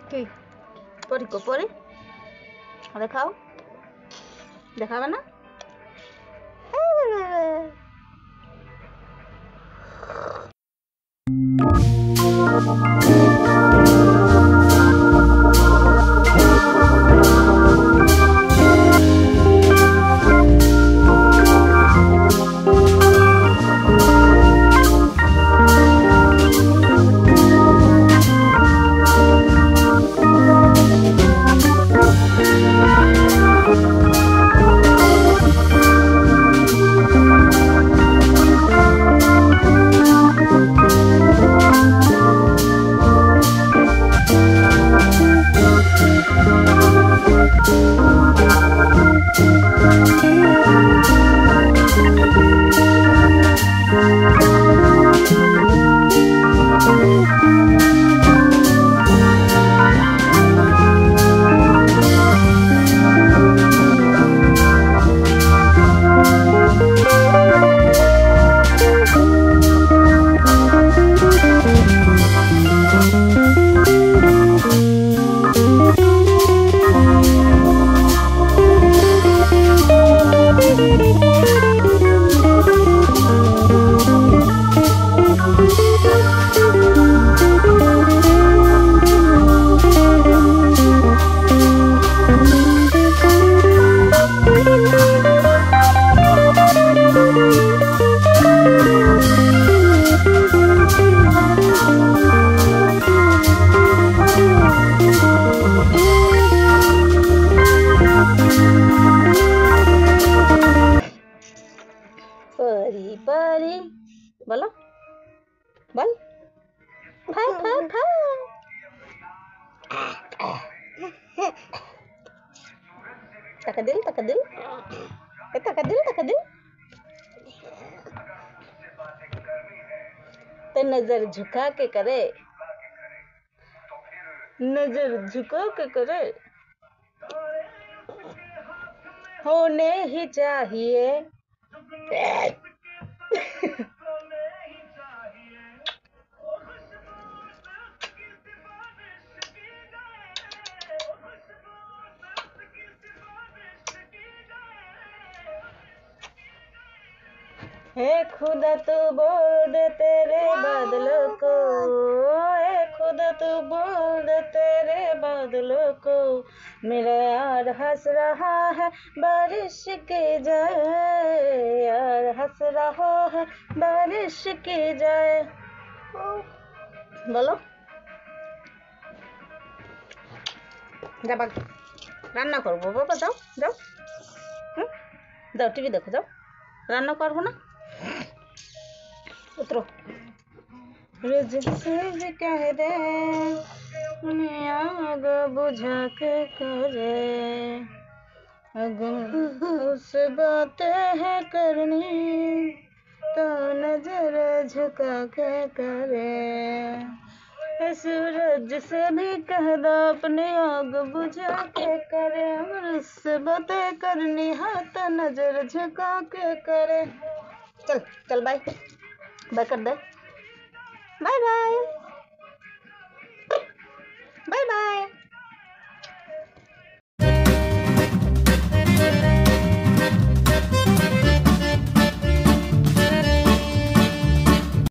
কি পরি পরি দেখাও, দেখাবে না? परी परी बोलो, बोल भाई भाई भाई। तकदिल तकदिल तकदिल तकदिल। तो नजर झुका के करे, नजर झुका के करे, होने ही चाहिए। हे खुदा तू बोल दे तेरे बादलों को, हे खुदा तू बोल दे तेरे बादलों को, मेरा यार हंस रहा है बारिश की जाए, यार हंस रहा है बारिश की जाए। बोलो যাবা রান্না করবো বাবা, যাও যাও যাও টিভি দেখো, যাও রান্না করবো না, उतरो। रोज से कह दे आग बुझा के करे, अगर उस बात है करनी तो नजर झुका के करे। सूरज से भी कह दो अपनी आग बुझा के करे, अगर उससे बातें करनी है तो नजर झुका के करे। चल चल बाय बाय कर दे, बाय बाय बाय बाय।